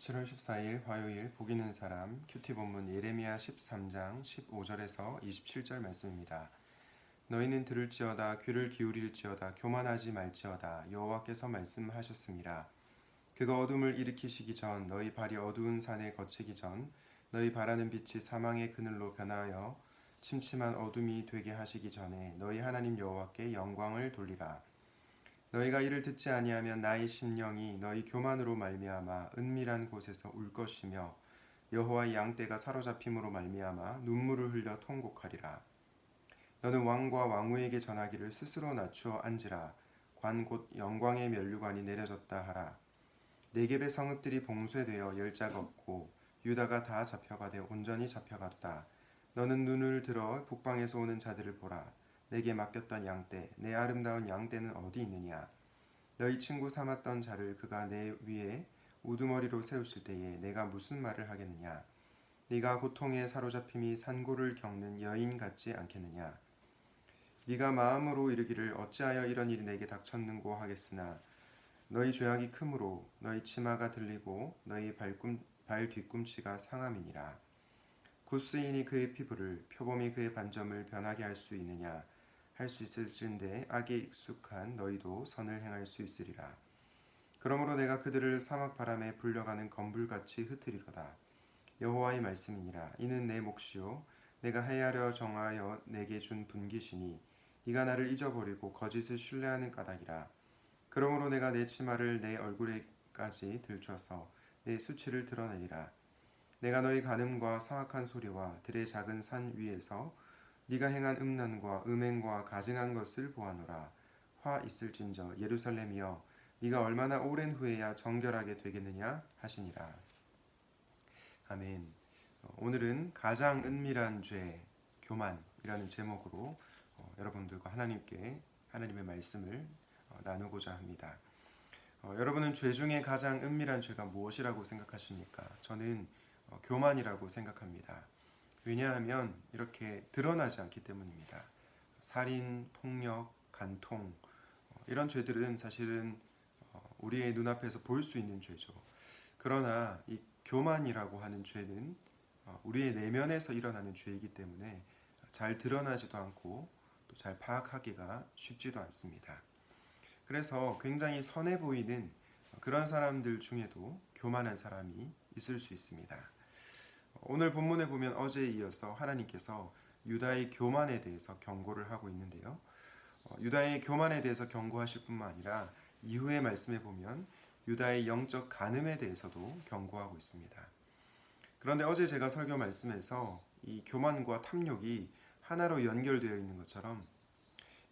7월 14일 화요일 복 있는 사람 큐티 본문 예레미야 13장 15절에서 27절 말씀입니다. 너희는 들을지어다 귀를 기울일지어다 교만하지 말지어다 여호와께서 말씀하셨습니다. 그가 어둠을 일으키시기 전 너희 발이 어두운 산에 거치기 전 너희 바라는 빛이 사망의 그늘로 변하여 침침한 어둠이 되게 하시기 전에 너희 하나님 여호와께 영광을 돌리라. 너희가 이를 듣지 아니하면 나의 심령이 너희 교만으로 말미암아 은밀한 곳에서 울 것이며 여호와의 양떼가 사로잡힘으로 말미암아 눈물을 흘려 통곡하리라. 너는 왕과 왕후에게 전하기를 스스로 낮추어 앉으라. 관 곧 영광의 면류관이 내려졌다 하라. 네겝의 성읍들이 봉쇄되어 열자가 없고 유다가 다 잡혀가되 온전히 잡혀갔다. 너는 눈을 들어 북방에서 오는 자들을 보라. 내게 맡겼던 양떼, 내 아름다운 양떼는 어디 있느냐? 너희 친구 삼았던 자를 그가 내 위에 우두머리로 세우실 때에 내가 무슨 말을 하겠느냐? 네가 고통에 사로잡힘이 산고를 겪는 여인 같지 않겠느냐? 네가 마음으로 이르기를 어찌하여 이런 일이 내게 닥쳤는고 하겠으나 너희 죄악이 크므로 너희 치마가 들리고 너희 발 뒤꿈치가 상함이니라. 굿스인이 그의 피부를 표범이 그의 반점을 변하게 할 수 있느냐? 할 수 있을진데 악에 익숙한 너희도 선을 행할 수 있으리라. 그러므로 내가 그들을 사막 바람에 불려가는 건불같이 흩으리로다. 여호와의 말씀이니라. 이는 내 몫이요 내가 해하려 정하여 내게 준 분깃이니 네가 나를 잊어버리고 거짓을 신뢰하는 까닭이라. 그러므로 내가 내 치마를 내 얼굴에까지 들춰서 내 수치를 드러내리라. 내가 너희 간음과 사악한 소리와 들의 작은 산 위에서 네가 행한 음란과 음행과 가증한 것을 보아노라. 화 있을진저 예루살렘이여 네가 얼마나 오랜 후에야 정결하게 되겠느냐 하시니라. 아멘. 오늘은 가장 은밀한 죄 교만이라는 제목으로 여러분들과 하나님의 말씀을 나누고자 합니다. 여러분은 죄 중에 가장 은밀한 죄가 무엇이라고 생각하십니까? 저는 교만이라고 생각합니다. 왜냐하면 이렇게 드러나지 않기 때문입니다. 살인, 폭력, 간통 이런 죄들은 사실은 우리의 눈앞에서 볼 수 있는 죄죠. 그러나 이 교만이라고 하는 죄는 우리의 내면에서 일어나는 죄이기 때문에 잘 드러나지도 않고 또 잘 파악하기가 쉽지도 않습니다. 그래서 굉장히 선해 보이는 그런 사람들 중에도 교만한 사람이 있을 수 있습니다. 오늘 본문에 보면 어제에 이어서 하나님께서 유다의 교만에 대해서 경고를 하고 있는데요. 유다의 교만에 대해서 경고하실 뿐만 아니라 이후의 말씀에 보면 유다의 영적 간음에 대해서도 경고하고 있습니다. 그런데 어제 제가 설교 말씀에서 이 교만과 탐욕이 하나로 연결되어 있는 것처럼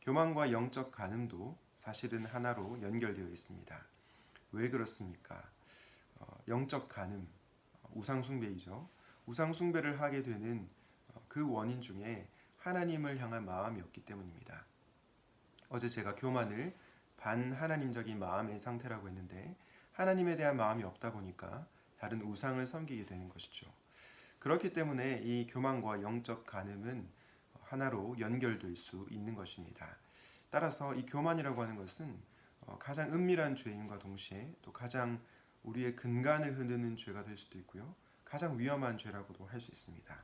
교만과 영적 간음도 사실은 하나로 연결되어 있습니다. 왜 그렇습니까? 영적 간음, 우상숭배이죠. 우상숭배를 하게 되는 그 원인 중에 하나님을 향한 마음이 없기 때문입니다. 어제 제가 교만을 반하나님적인 마음의 상태라고 했는데 하나님에 대한 마음이 없다 보니까 다른 우상을 섬기게 되는 것이죠. 그렇기 때문에 이 교만과 영적 간음은 하나로 연결될 수 있는 것입니다. 따라서 이 교만이라고 하는 것은 가장 은밀한 죄임과 동시에 또 가장 우리의 근간을 흔드는 죄가 될 수도 있고요. 가장 위험한 죄라고도 할 수 있습니다.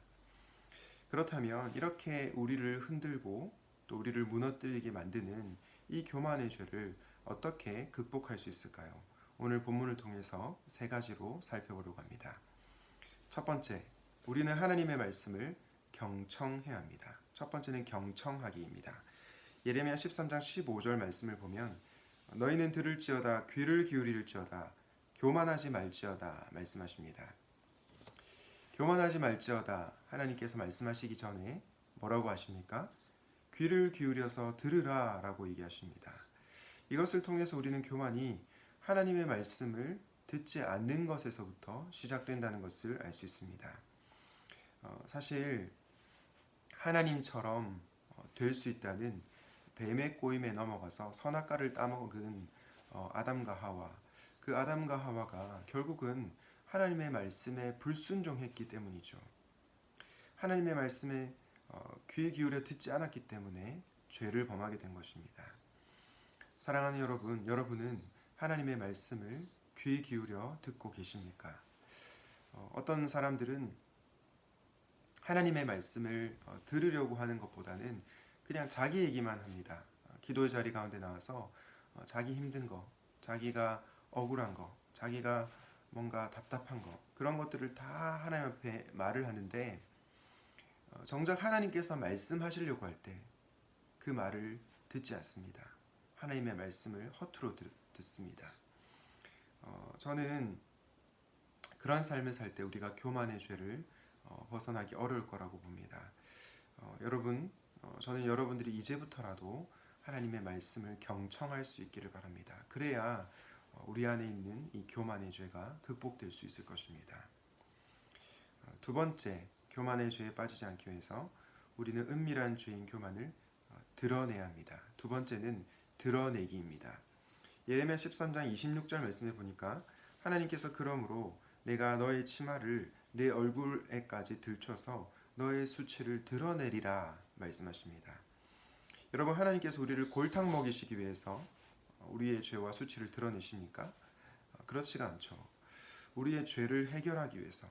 그렇다면 이렇게 우리를 흔들고 또 우리를 무너뜨리게 만드는 이 교만의 죄를 어떻게 극복할 수 있을까요? 오늘 본문을 통해서 세 가지로 살펴보려고 합니다. 첫 번째, 우리는 하나님의 말씀을 경청해야 합니다. 첫 번째는 경청하기입니다. 예레미야 13장 15절 말씀을 보면 너희는 들을지어다 귀를 기울일지어다 교만하지 말지어다 말씀하십니다. 교만하지 말지어다 하나님께서 말씀하시기 전에 뭐라고 하십니까? 귀를 기울여서 들으라 라고 얘기하십니다. 이것을 통해서 우리는 교만이 하나님의 말씀을 듣지 않는 것에서부터 시작된다는 것을 알 수 있습니다. 사실 하나님처럼 될 수 있다는 뱀의 꼬임에 넘어가서 선악과를 따먹은 아담과 하와, 그 아담과 하와가 결국은 하나님의 말씀에 불순종했기 때문이죠. 하나님의 말씀에 귀 기울여 듣지 않았기 때문에 죄를 범하게 된 것입니다. 사랑하는 여러분, 여러분은 하나님의 말씀을 귀 기울여 듣고 계십니까? 어떤 사람들은 하나님의 말씀을 들으려고 하는 것보다는 그냥 자기 얘기만 합니다. 기도의 자리 가운데 나와서 자기 힘든 거, 자기가 억울한 거, 자기가 뭔가 답답한 거, 그런 것들을 다 하나님 앞에 말을 하는데 정작 하나님께서 말씀하시려고 할 때 그 말을 듣지 않습니다. 하나님의 말씀을 허투루 듣습니다. 저는 그런 삶을 살 때 우리가 교만의 죄를 벗어나기 어려울 거라고 봅니다. 저는 여러분들이 이제부터라도 하나님의 말씀을 경청할 수 있기를 바랍니다. 그래야 우리 안에 있는 이 교만의 죄가 극복될 수 있을 것입니다. 두 번째, 교만의 죄에 빠지지 않기 위해서 우리는 은밀한 죄인 교만을 드러내야 합니다. 두 번째는 드러내기입니다. 예레미야 13장 26절 말씀에 보니까 하나님께서 그러므로 내가 너의 치마를 내 얼굴에까지 들춰서 너의 수치를 드러내리라 말씀하십니다. 여러분, 하나님께서 우리를 골탕 먹이시기 위해서 우리의 죄와 수치를 드러내십니까? 그렇지가 않죠. 우리의 죄를 해결하기 위해서,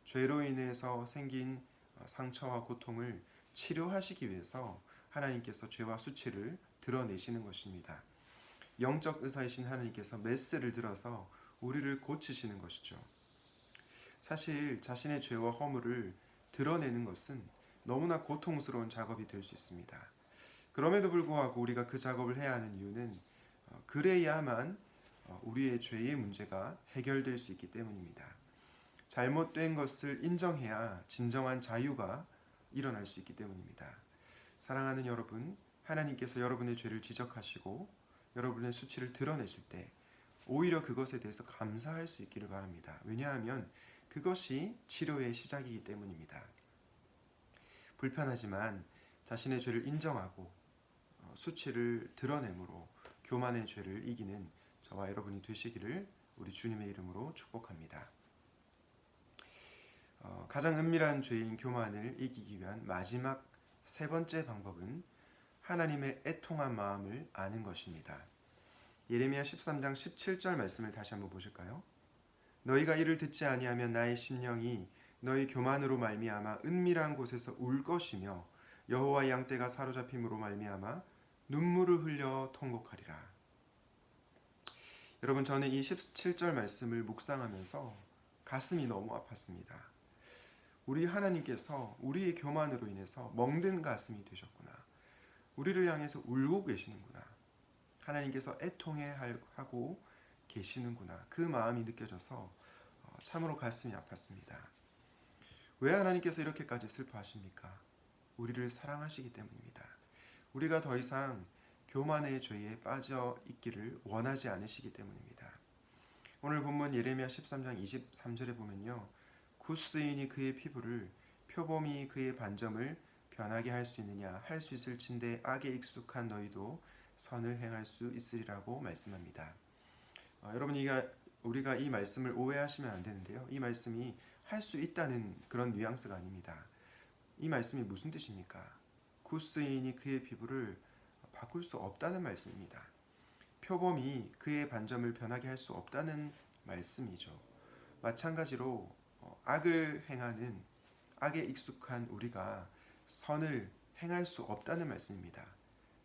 죄로 인해서 생긴 상처와 고통을 치료하시기 위해서 하나님께서 죄와 수치를 드러내시는 것입니다. 영적 의사이신 하나님께서 메스를 들어서 우리를 고치시는 것이죠. 사실 자신의 죄와 허물을 드러내는 것은 너무나 고통스러운 작업이 될 수 있습니다. 그럼에도 불구하고 우리가 그 작업을 해야 하는 이유는 그래야만 우리의 죄의 문제가 해결될 수 있기 때문입니다. 잘못된 것을 인정해야 진정한 자유가 일어날 수 있기 때문입니다. 사랑하는 여러분, 하나님께서 여러분의 죄를 지적하시고 여러분의 수치를 드러내실 때 오히려 그것에 대해서 감사할 수 있기를 바랍니다. 왜냐하면 그것이 치료의 시작이기 때문입니다. 불편하지만 자신의 죄를 인정하고 수치를 드러내므로 교만의 죄를 이기는 저와 여러분이 되시기를 우리 주님의 이름으로 축복합니다. 가장 은밀한 죄인 교만을 이기기 위한 마지막 세 번째 방법은 하나님의 애통한 마음을 아는 것입니다. 예레미야 13장 17절 말씀을 다시 한번 보실까요? 너희가 이를 듣지 아니하면 나의 심령이 너희 교만으로 말미암아 은밀한 곳에서 울 것이며 여호와의 양떼가 사로잡힘으로 말미암아 눈물을 흘려 통곡하리라. 여러분, 저는 이 17절 말씀을 묵상하면서 가슴이 너무 아팠습니다. 우리 하나님께서 우리의 교만으로 인해서 멍든 가슴이 되셨구나. 우리를 향해서 울고 계시는구나. 하나님께서 애통해하고 계시는구나. 그 마음이 느껴져서 참으로 가슴이 아팠습니다. 왜 하나님께서 이렇게까지 슬퍼하십니까? 우리를 사랑하시기 때문입니다. 우리가 더 이상 교만의 죄에 빠져 있기를 원하지 않으시기 때문입니다. 오늘 본문 예레미야 13장 23절에 보면요, 굿스인이 그의 피부를, 표범이 그의 반점을 변하게 할 수 있느냐? 할 수 있을진데 악에 익숙한 너희도 선을 행할 수 있으리라고 말씀합니다. 여러분, 우리가 이 말씀을 오해하시면 안 되는데요. 이 말씀이 할 수 있다는 그런 뉘앙스가 아닙니다. 이 말씀이 무슨 뜻입니까? 굿스인이 그의 피부를 바꿀 수 없다는 말씀입니다. 표범이 그의 반점을 변하게 할 수 없다는 말씀이죠. 마찬가지로 악을 행하는, 악에 익숙한 우리가 선을 행할 수 없다는 말씀입니다.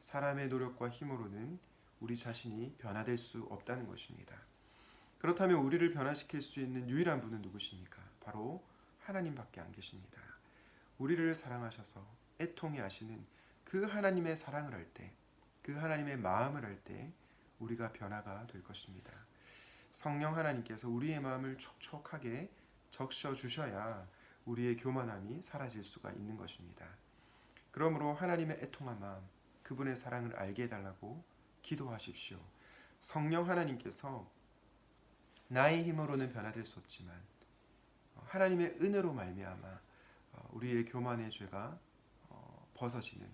사람의 노력과 힘으로는 우리 자신이 변화될 수 없다는 것입니다. 그렇다면 우리를 변화시킬 수 있는 유일한 분은 누구십니까? 바로 하나님밖에 안 계십니다. 우리를 사랑하셔서 애통해 하시는 그 하나님의 사랑을 할 때, 그 하나님의 마음을 할 때 우리가 변화가 될 것입니다. 성령 하나님께서 우리의 마음을 촉촉하게 적셔 주셔야 우리의 교만함이 사라질 수가 있는 것입니다. 그러므로 하나님의 애통한 마음, 그분의 사랑을 알게 해달라고 기도하십시오. 성령 하나님께서 나의 힘으로는 변화될 수 없지만 하나님의 은혜로 말미암아 우리의 교만의 죄가 벗어지는,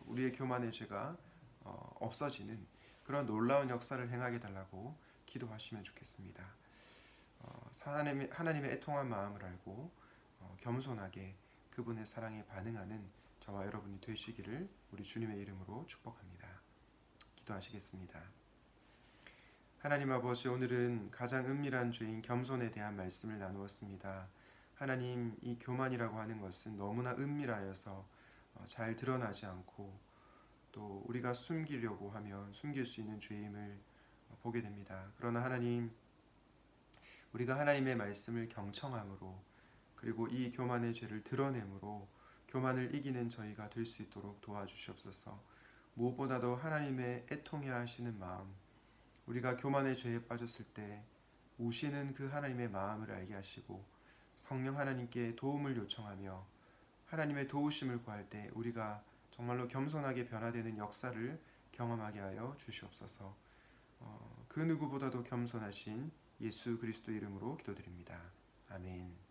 우리의 교만의 죄가 없어지는 그런 놀라운 역사를 행하게 달라고 기도하시면 좋겠습니다. 하나님의 애통한 마음을 알고 겸손하게 그분의 사랑에 반응하는 저와 여러분이 되시기를 우리 주님의 이름으로 축복합니다. 기도하시겠습니다. 하나님 아버지, 오늘은 가장 은밀한 죄인 겸손에 대한 말씀을 나누었습니다. 하나님, 이 교만이라고 하는 것은 너무나 은밀하여서 잘 드러나지 않고 또 우리가 숨기려고 하면 숨길 수 있는 죄임을 보게 됩니다. 그러나 하나님, 우리가 하나님의 말씀을 경청함으로 그리고 이 교만의 죄를 드러내므로 교만을 이기는 저희가 될 수 있도록 도와주시옵소서. 무엇보다도 하나님의 애통해야 하시는 마음, 우리가 교만의 죄에 빠졌을 때 우시는 그 하나님의 마음을 알게 하시고 성령 하나님께 도움을 요청하며 하나님의 도우심을 구할 때 우리가 정말로 겸손하게 변화되는 역사를 경험하게 하여 주시옵소서. 그 누구보다도 겸손하신 예수 그리스도 이름으로 기도드립니다. 아멘.